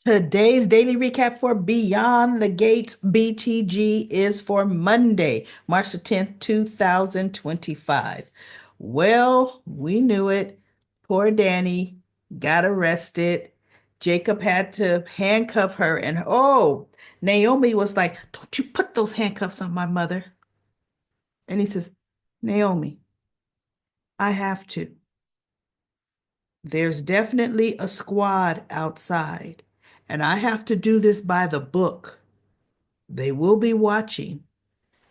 Today's daily recap for Beyond the Gates BTG is for Monday, March the 10th, 2025. Well, we knew it. Poor Danny got arrested. Jacob had to handcuff her, and oh, Naomi was like, "Don't you put those handcuffs on my mother." And he says, "Naomi, I have to. There's definitely a squad outside, and I have to do this by the book. They will be watching.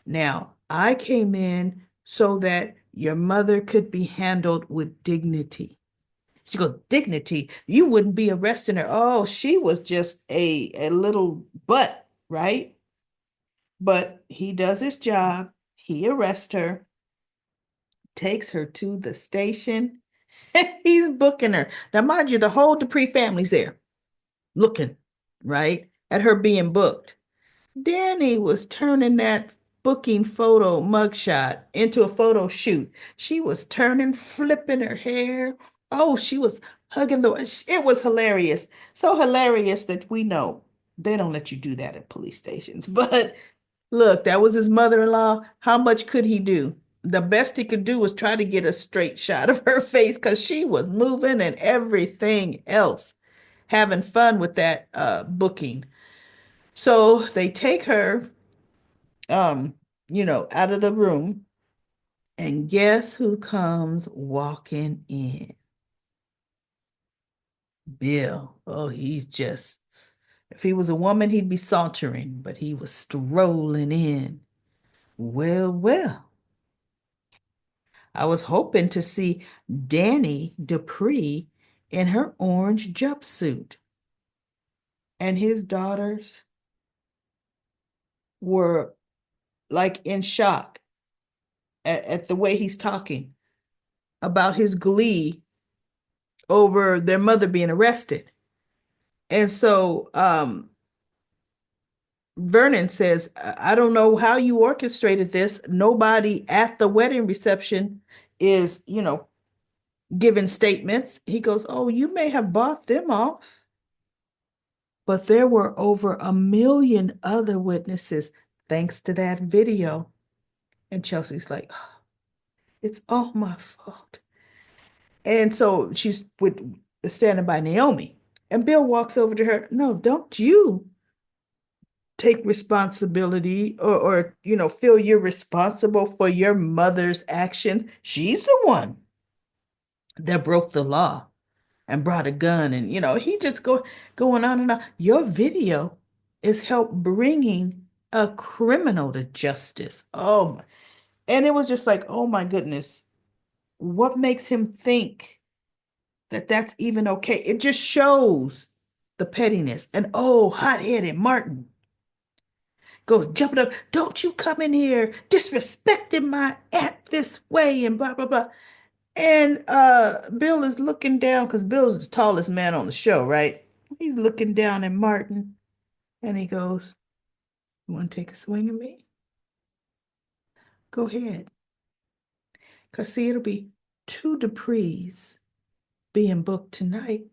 Now, I came in so that your mother could be handled with dignity." She goes, "Dignity? You wouldn't be arresting her." Oh, she was just a little butt, right? But he does his job. He arrests her, takes her to the station. He's booking her. Now, mind you, the whole Dupree family's there looking, right, at her being booked. Danny was turning that booking photo mugshot into a photo shoot. She was turning, flipping her hair. Oh, she was hugging it was hilarious. So hilarious that we know they don't let you do that at police stations. But look, that was his mother-in-law. How much could he do? The best he could do was try to get a straight shot of her face because she was moving and everything else, having fun with that booking. So they take her um, out of the room, and guess who comes walking in? Bill. Oh, he's just, if he was a woman, he'd be sauntering, but he was strolling in. Well, well, I was hoping to see Danny Dupree in her orange jumpsuit, and his daughters were like in shock at the way he's talking about his glee over their mother being arrested. And so Vernon says, "I don't know how you orchestrated this. Nobody at the wedding reception is, giving statements." He goes, "Oh, you may have bought them off, but there were over 1 million other witnesses thanks to that video." And Chelsea's like, "Oh, it's all my fault." And so she's standing by Naomi. And Bill walks over to her. "No, don't you take responsibility or feel you're responsible for your mother's action. She's the one that broke the law and brought a gun." And he just going on and on. Your video is help bringing a criminal to justice. Oh, and it was just like, oh my goodness, what makes him think that that's even okay? It just shows the pettiness. And oh, hot-headed Martin goes jumping up. "Don't you come in here disrespecting my aunt this way," and blah blah blah. And Bill is looking down because Bill's the tallest man on the show, right? He's looking down at Martin and he goes, "You want to take a swing at me? Go ahead." Because see, it'll be two Duprees being booked tonight.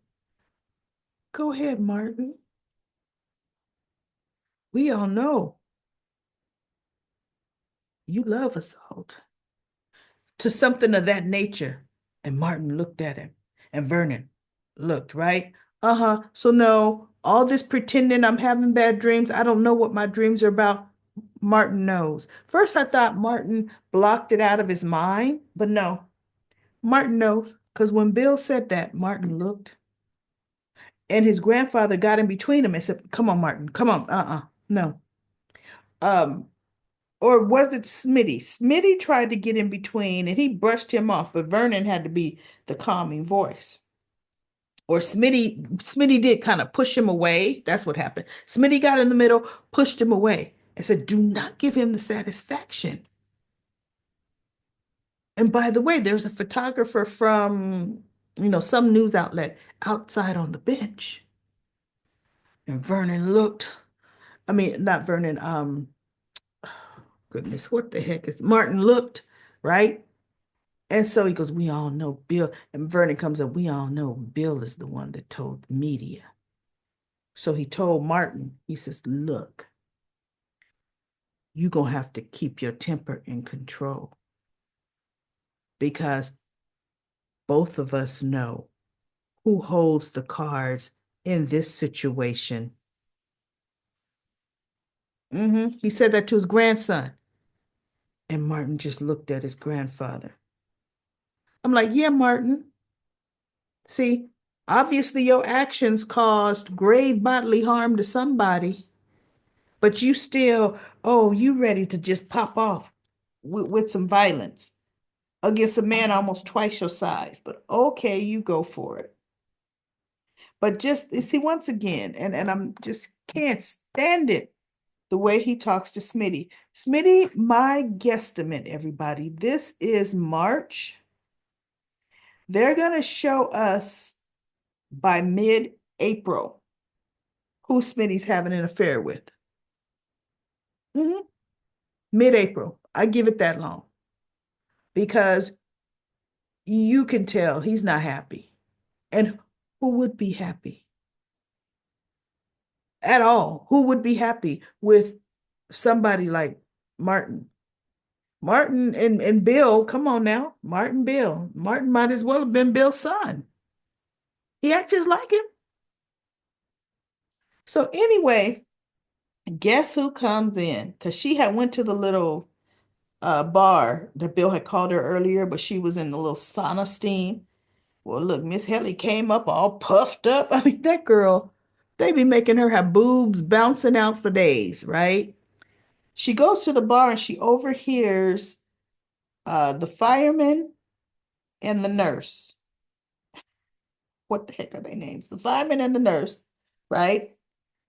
Go ahead, Martin. We all know you love assault, to something of that nature. And Martin looked at him, and Vernon looked, right? Uh-huh. So no, all this pretending I'm having bad dreams, I don't know what my dreams are about. Martin knows. First, I thought Martin blocked it out of his mind, but no, Martin knows. Because when Bill said that, Martin looked, and his grandfather got in between him and said, "Come on, Martin, come on. No." Um, or was it Smitty? Smitty tried to get in between and he brushed him off, but Vernon had to be the calming voice. Or Smitty did kind of push him away. That's what happened. Smitty got in the middle, pushed him away, and said, "Do not give him the satisfaction." And by the way, there's a photographer from, some news outlet outside on the bench. And Vernon looked, I mean, not Vernon, goodness, what the heck is Martin looked, right? And so he goes, "We all know Bill." And Vernon comes up, "We all know Bill is the one that told the media." So he told Martin, he says, look, you're going to have to keep your temper in control because both of us know who holds the cards in this situation. He said that to his grandson. And Martin just looked at his grandfather. I'm like, yeah, Martin. See, obviously your actions caused grave bodily harm to somebody, but you still, oh, you ready to just pop off with some violence against a man almost twice your size. But okay, you go for it. But just see, once again, and I'm just can't stand it the way he talks to Smitty. Smitty, my guesstimate, everybody, this is March. They're going to show us by mid-April who Smitty's having an affair with. Mhm. Mid-April. I give it that long because you can tell he's not happy. And who would be happy at all? Who would be happy with somebody like Martin? Martin and Bill, come on now. Martin, Bill. Martin might as well have been Bill's son. He acts just like him. So anyway, guess who comes in? Because she had went to the little bar that Bill had called her earlier, but she was in the little sauna steam. Well, look, Miss Helly came up all puffed up. I mean, that girl, they be making her have boobs bouncing out for days, right? She goes to the bar and she overhears the fireman and the nurse. What the heck are their names? The fireman and the nurse, right?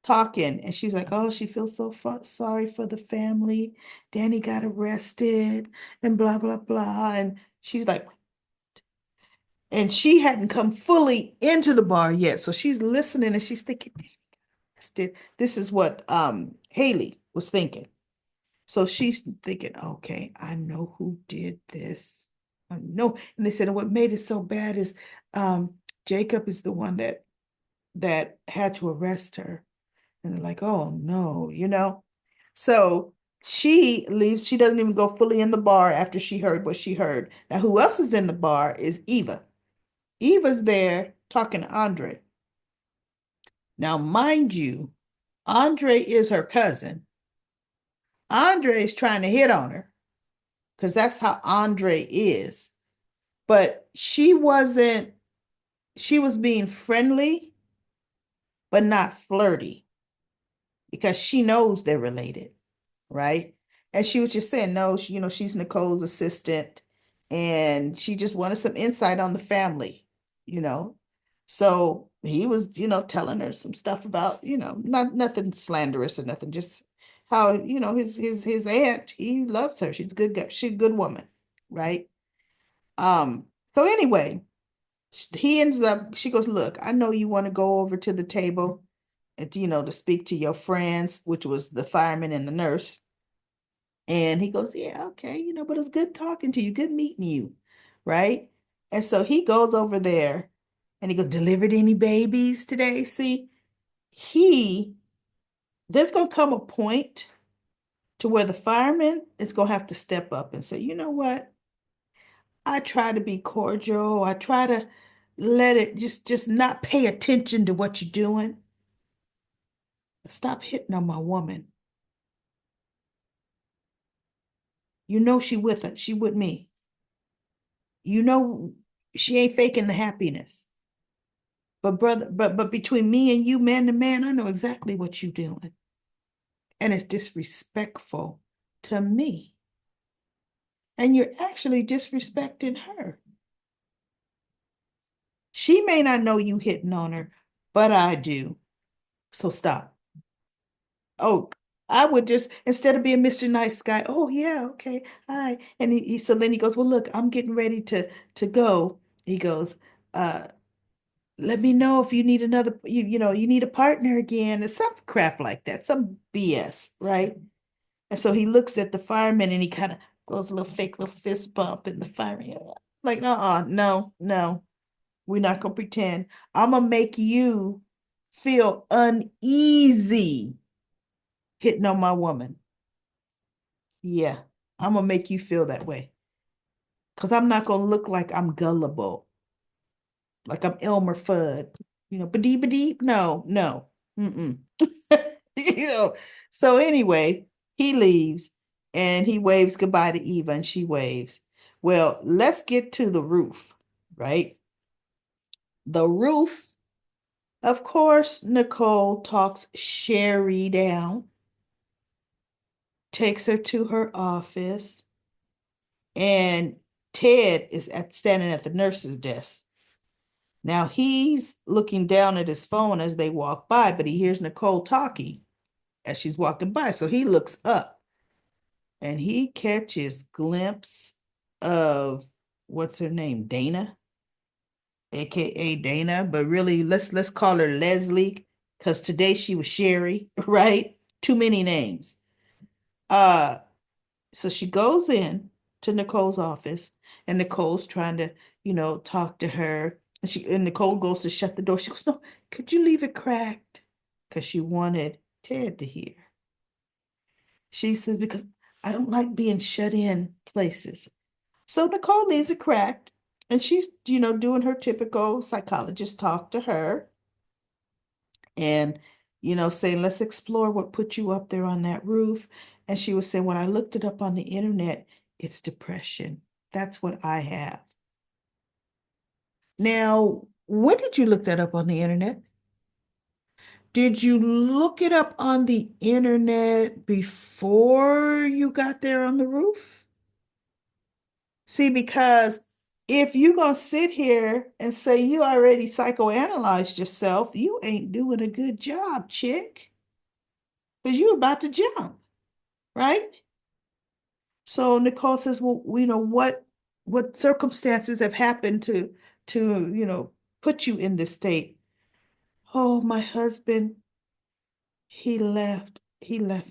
Talking. And she's like, oh, she feels so sorry for the family. Danny got arrested and blah, blah, blah. And she's like, and she hadn't come fully into the bar yet. So she's listening and she's thinking, this is what Haley was thinking. So she's thinking, okay, I know who did this. I know. And they said, and what made it so bad is Jacob is the one that had to arrest her. And they're like, oh no, you know. So she leaves, she doesn't even go fully in the bar after she heard what she heard. Now, who else is in the bar is Eva. Eva's there talking to Andre. Now, mind you, Andre is her cousin. Andre is trying to hit on her because that's how Andre is. But she wasn't, she was being friendly, but not flirty because she knows they're related, right? And she was just saying, no, she, she's Nicole's assistant and she just wanted some insight on the family, you know. So he was, telling her some stuff about, not nothing slanderous or nothing, just how, his aunt, he loves her. She's a good guy. She's a good woman, right? So anyway, he ends up, she goes, look, I know you want to go over to the table and, to speak to your friends, which was the fireman and the nurse. And he goes, yeah, okay, but it's good talking to you, good meeting you, right? And so he goes over there and he goes, delivered any babies today? See, he, there's going to come a point to where the fireman is going to have to step up and say, you know what? I try to be cordial. I try to let it just not pay attention to what you're doing. Stop hitting on my woman. You know she with it. She with me. You know she ain't faking the happiness. But brother, but between me and you, man to man, I know exactly what you're doing. And it's disrespectful to me. And you're actually disrespecting her. She may not know you hitting on her, but I do. So stop. Oh, I would just, instead of being Mr. Nice Guy, oh yeah, okay, hi. And so then he goes, well, look, I'm getting ready to go. He goes, uh, let me know if you need another, you need a partner again, or some crap like that, some BS, right? And so he looks at the fireman and he kind of goes a little fake little fist bump in the fireman. Like, no, no, we're not gonna pretend. I'm gonna make you feel uneasy hitting on my woman. Yeah, I'm gonna make you feel that way. Because I'm not gonna look like I'm gullible, like I'm Elmer Fudd, badee badee. No, no. Mm-mm. you know. So anyway, he leaves and he waves goodbye to Eva and she waves. Well, let's get to the roof, right? The roof, of course, Nicole talks Sherry down, takes her to her office, and Ted is standing at the nurse's desk. Now he's looking down at his phone as they walk by, but he hears Nicole talking as she's walking by. So he looks up and he catches glimpse of what's her name, Dana, aka Dana, but really let's call her Leslie because today she was Sherry, right? Too many names. Uh, so she goes in to Nicole's office, and Nicole's trying to, talk to her. And Nicole goes to shut the door. She goes, "No, could you leave it cracked?" Because she wanted Ted to hear. She says, "Because I don't like being shut in places." So Nicole leaves it cracked, and she's, doing her typical psychologist talk to her and, saying, "Let's explore what put you up there on that roof." And she was saying, "When I looked it up on the internet, it's depression. That's what I have." Now, when did you look that up on the internet? Did you look it up on the internet before you got there on the roof? See, because if you gonna sit here and say you already psychoanalyzed yourself, you ain't doing a good job, chick, because you about to jump, right? So Nicole says, "Well, what circumstances have happened to put you in this state?" "Oh, my husband, he left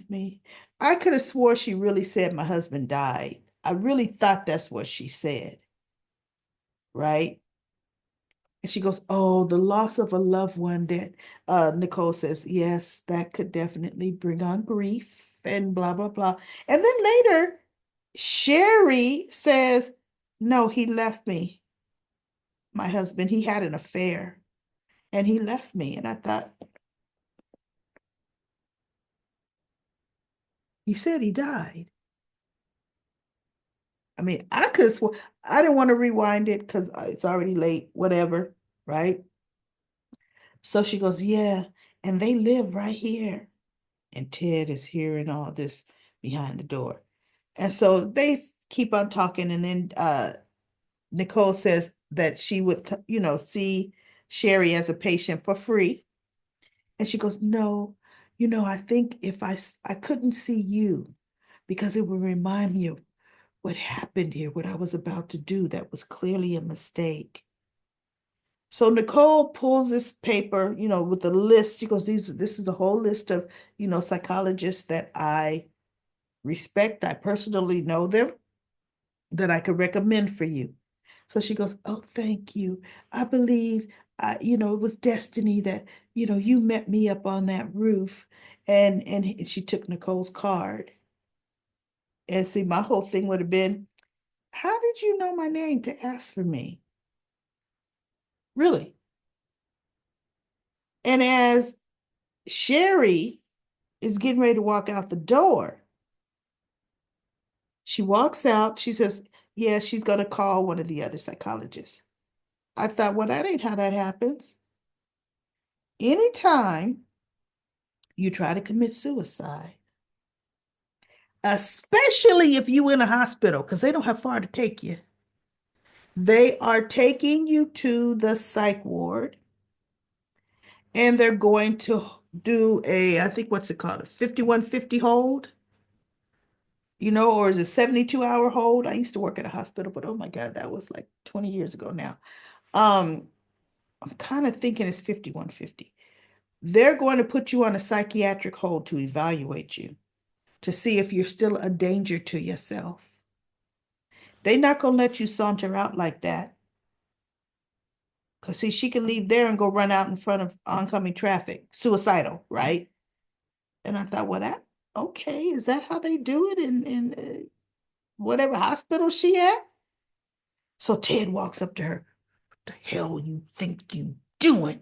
me." I could have swore she really said my husband died. I really thought that's what she said, right? And she goes, "Oh, the loss of a loved one that Nicole says, yes, that could definitely bring on grief and blah, blah, blah." And then later, Sherry says, "No, he left me. My husband, he had an affair and he left me." And I thought, "He said he died." I mean, I could have sworn, I didn't want to rewind it because it's already late, whatever, right? So she goes, "Yeah, and they live right here." And Ted is hearing all this behind the door. And so they keep on talking. And then Nicole says that she would, see Sherry as a patient for free. And she goes, "No, I think if I couldn't see you because it would remind me of what happened here, what I was about to do that was clearly a mistake." So Nicole pulls this paper, with the list. She goes, this is a whole list of, psychologists that I respect. I personally know them that I could recommend for you. So she goes, "Oh, thank you. I believe, it was destiny that, you met me up on that roof." And she took Nicole's card. And see, my whole thing would have been, how did you know my name to ask for me? Really? And as Sherry is getting ready to walk out the door, she walks out. She says, "Yeah, she's going to call one of the other psychologists." I thought, well, that ain't how that happens. Anytime you try to commit suicide, especially if you in a hospital, because they don't have far to take you, they are taking you to the psych ward and they're going to do I think what's it called, a 5150 hold, or is it 72-hour hold? I used to work at a hospital, but oh my God, that was like 20 years ago now. Um, I'm kind of thinking it's 5150. They're going to put you on a psychiatric hold to evaluate you, to see if you're still a danger to yourself. They're not going to let you saunter out like that. Because see, she can leave there and go run out in front of oncoming traffic. Suicidal, right? And I thought, well, that okay, is that how they do it in whatever hospital she at? So Ted walks up to her. What the hell you think you doing?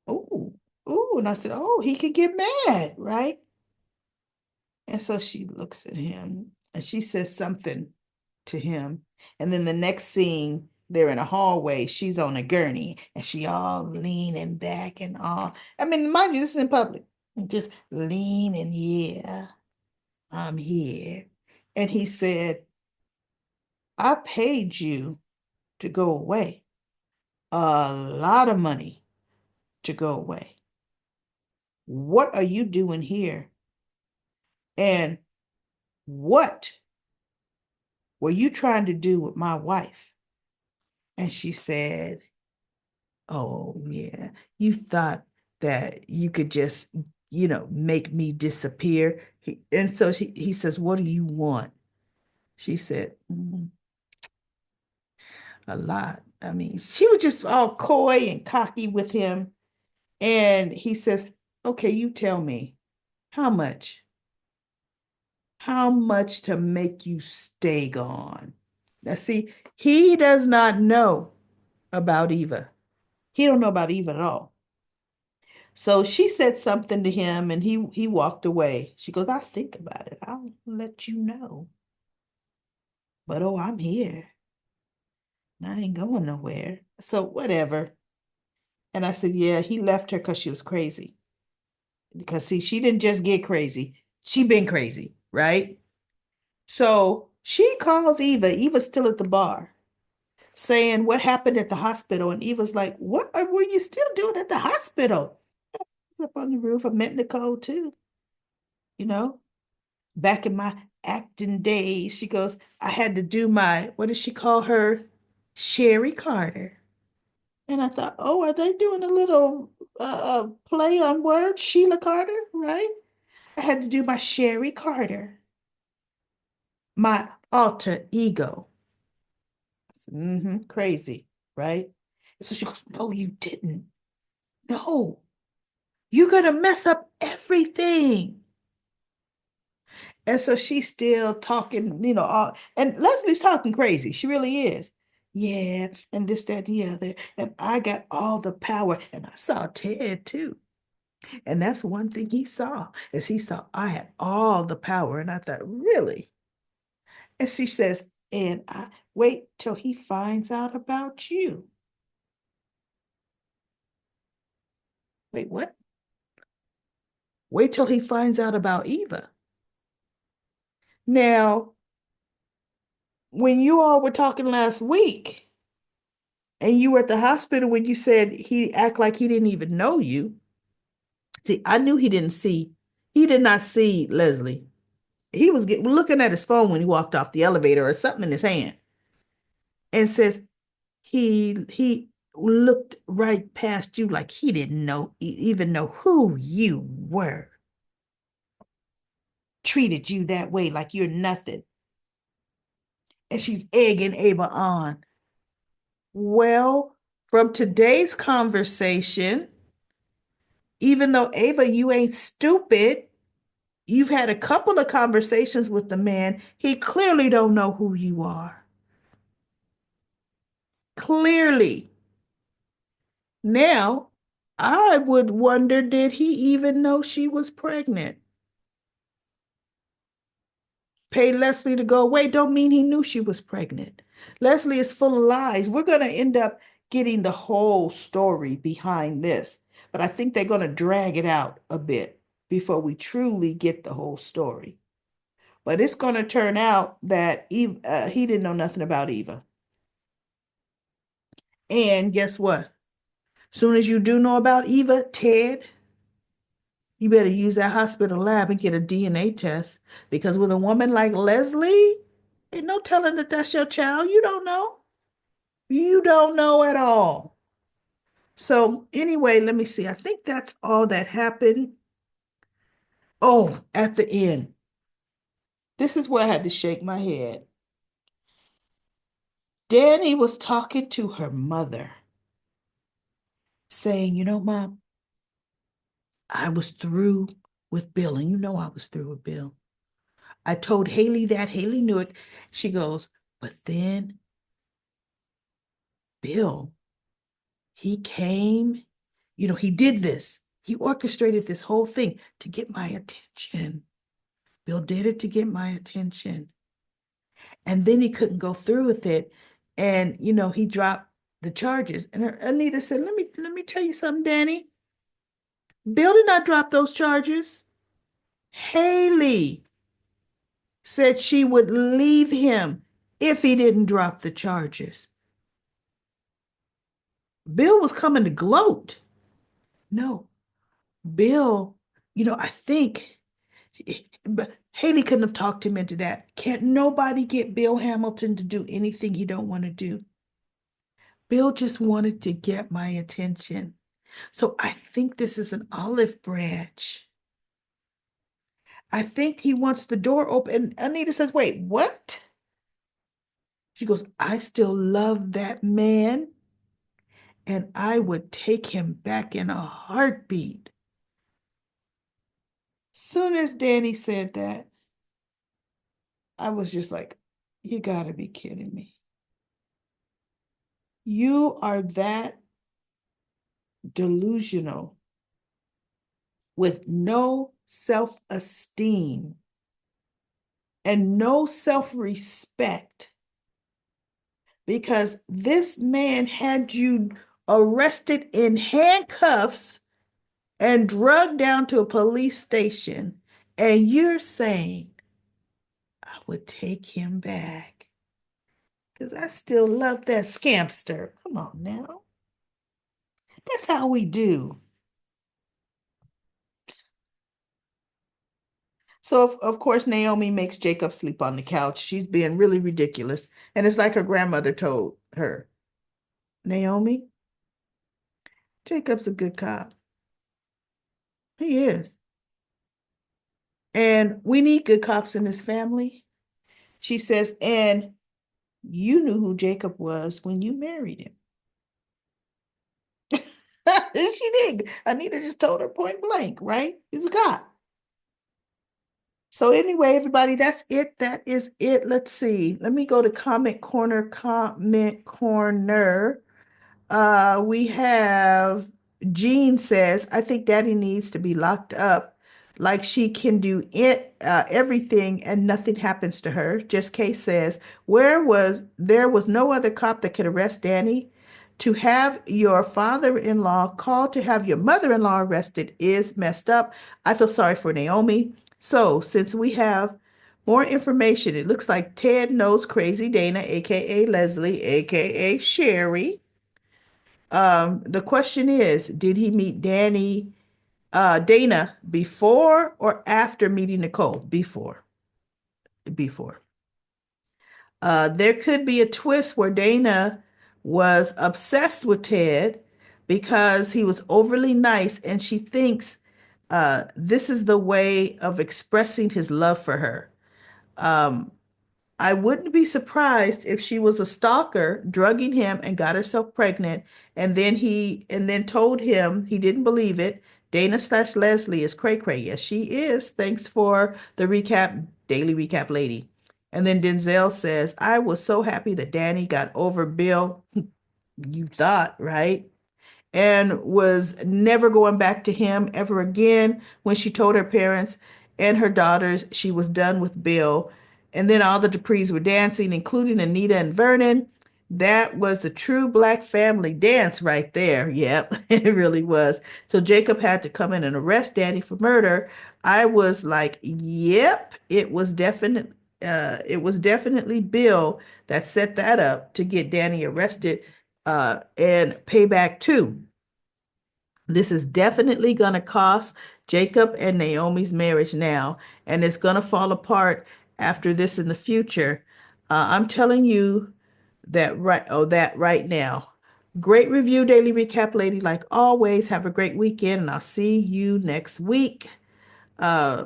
Oh, oh, and I said, oh, he could get mad, right? And so she looks at him and she says something to him. And then the next scene, they're in a hallway. She's on a gurney and she all leaning back and all. I mean, mind you, this is in public. And just leaning, yeah, I'm here. And he said, I paid you to go away. A lot of money to go away. What are you doing here? And what were you trying to do with my wife? And she said, oh, yeah, you thought that you could just, make me disappear. And so he says, what do you want? She said, a lot. I mean, she was just all coy and cocky with him. And he says, okay, you tell me, how much? How much to make you stay gone? Now, see, he does not know about Eva. He don't know about Eva at all. So she said something to him and he walked away. She goes, I'll think about it. I'll let you know. But oh, I'm here. I ain't going nowhere. So whatever. And I said, yeah, he left her because she was crazy. Because see, she didn't just get crazy. She been crazy, right? So she calls Eva. Eva's still at the bar, saying what happened at the hospital. And Eva's like, what were you still doing at the hospital? I was up on the roof. I met Nicole too, you know, back in my acting days. She goes, I had to do my, what does she call her? Sherry Carter. And I thought, oh, are they doing a little play on words? Sheila Carter, right? I had to do my Sherry Carter, my alter ego. Crazy, right? So she goes, no, you didn't. No, you're gonna mess up everything. And so she's still talking, and Leslie's talking crazy. She really is. Yeah, and this, that, and the other. And I got all the power. And I saw Ted too. And that's one thing he saw, is he saw I had all the power. And I thought, really? And she says, and I wait till he finds out about you. Wait, what? Wait till he finds out about Eva. Now, when you all were talking last week and you were at the hospital when you said he act like he didn't even know you. See, I knew he did not see Leslie. He was looking at his phone when he walked off the elevator or something in his hand and says he looked right past you like he didn't even know who you were. Treated you that way like you're nothing. And she's egging Ava on. Well, from today's conversation, even though Ava, you ain't stupid, you've had a couple of conversations with the man. He clearly don't know who you are. Clearly. Now, I would wonder, did he even know she was pregnant? Pay Leslie to go away don't mean he knew she was pregnant. Leslie is full of lies. We're going to end up getting the whole story behind this, but I think they're going to drag it out a bit before we truly get the whole story. But it's going to turn out that he didn't know nothing about Eva. And guess what? Soon as you do know about Eva, Ted, you better use that hospital lab and get a DNA test. Because with a woman like Leslie, ain't no telling that that's your child. You don't know. You don't know at all. So, anyway, let me see. I think that's all that happened. Oh, at the end, this is where I had to shake my head. Danny was talking to her mother. saying, Mom, I was through with Bill, and I was through with Bill. I told Haley that. Haley knew it. She goes, but then Bill, he came, he did this. He orchestrated this whole thing to get my attention. Bill did it to get my attention. And then he couldn't go through with it. And, he dropped the charges. And Anita said, let me tell you something, Danny. Bill did not drop those charges. Haley said she would leave him if he didn't drop the charges. Bill was coming to gloat. No, Bill, I think, but Haley couldn't have talked him into that. Can't nobody get Bill Hamilton to do anything he don't want to do. Bill just wanted to get my attention. So I think this is an olive branch. I think he wants the door open. And Anita says, wait, what? She goes, I still love that man, and I would take him back in a heartbeat. Soon as Danny said that, I was just like, you gotta be kidding me. You are that delusional with no self-esteem and no self-respect, because this man had you arrested in handcuffs and drugged down to a police station, and you're saying, I would take him back because I still love that scamster. Come on now. That's how we do. So, of course, Naomi makes Jacob sleep on the couch. She's being really ridiculous. And it's like her grandmother told her, Naomi, Jacob's a good cop. He is. And we need good cops in this family. She says, and you knew who Jacob was when you married him. She did. Anita just told her point blank, right? He's a cop. So anyway, everybody, that's it. That is it. Let's see. Let me go to comment corner, comment corner. We have Jean says, I think Daddy needs to be locked up. Like she can do everything and nothing happens to her. Just Kay says, there was no other cop that could arrest Danny. To have your father-in-law called to have your mother-in-law arrested is messed up. I feel sorry for Naomi. So since we have more information, it looks like Ted knows Crazy Dana, aka Leslie, aka Sherry. The question is, did he meet Dana before or after meeting Nicole? Before. Before. There could be a twist where Dana was obsessed with Ted because he was overly nice, and she thinks this is the way of expressing his love for her. Um, I wouldn't be surprised if she was a stalker, drugging him and got herself pregnant, and then told him he didn't believe it. Dana slash Leslie is cray cray. Yes, she is. Thanks for the recap, daily recap lady. And then Denzel says, I was so happy that Danny got over Bill. You thought, right? And was never going back to him ever again when she told her parents and her daughters she was done with Bill. And then all the Duprees were dancing, including Anita and Vernon. That was a true Black family dance right there. Yep, it really was. So Jacob had to come in and arrest Danny for murder. I was like, yep, it was definitely Bill that set that up to get Danny arrested and payback too. This is definitely going to cost Jacob and Naomi's marriage now, and it's going to fall apart after this in the future. I'm telling you that right now. Great review, Daily Recap Lady. Like always, have a great weekend, and I'll see you next week. Uh,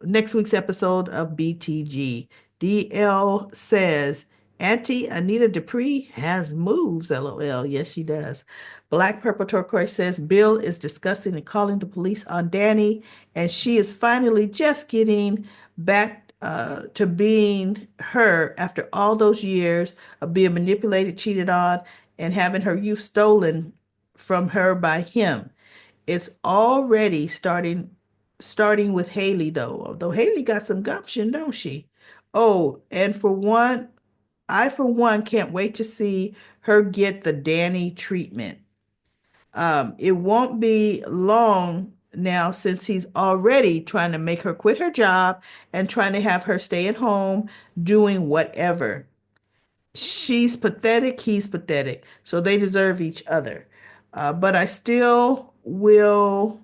Next week's episode of BTG. DL says, Auntie Anita Dupree has moves, LOL. Yes, she does. Black Purple Turquoise says Bill is disgusting and calling the police on Danny, and she is finally just getting back to being her after all those years of being manipulated, cheated on, and having her youth stolen from her by him. It's already starting with Haley though. Although Haley got some gumption, don't she? Oh, and for one, I for one can't wait to see her get the Danny treatment. It won't be long now since he's already trying to make her quit her job and trying to have her stay at home doing whatever. She's pathetic, he's pathetic. So they deserve each other. But I still will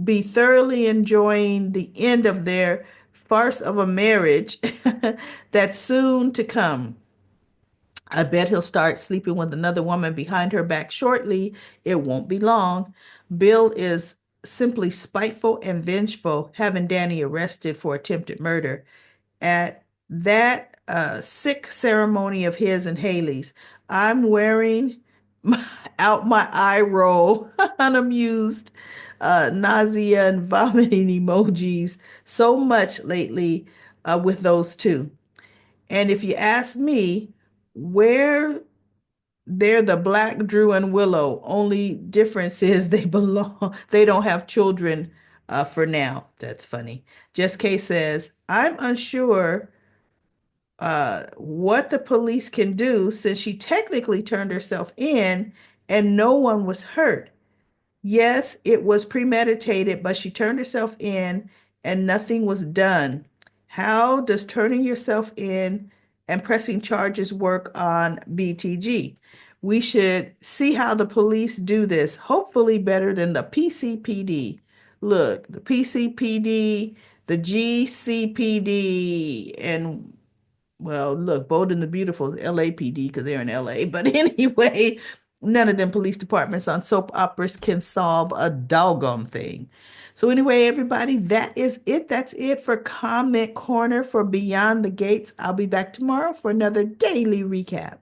be thoroughly enjoying the end of their farce of a marriage that's soon to come. I bet he'll start sleeping with another woman behind her back shortly. It won't be long. Bill is simply spiteful and vengeful, having Danny arrested for attempted murder at that sick ceremony of his and Haley's. I'm wearing out my eye roll, unamused, nausea and vomiting emojis so much lately with those two. And if you ask me, where they're the Black Drew and Willow, only difference is they belong, they don't have children for now. That's funny. Just Kay says, I'm unsure what the police can do since she technically turned herself in and no one was hurt. Yes, it was premeditated, but she turned herself in and nothing was done. How does turning yourself in and pressing charges work on BTG? We should see how the police do this, hopefully better than the PCPD. Look, the PCPD, the GCPD, and well, look, Bold and the Beautiful is LAPD because they're in LA. But anyway, none of them police departments on soap operas can solve a doggone thing. So anyway, everybody, that is it. That's it for Comment Corner for Beyond the Gates. I'll be back tomorrow for another daily recap.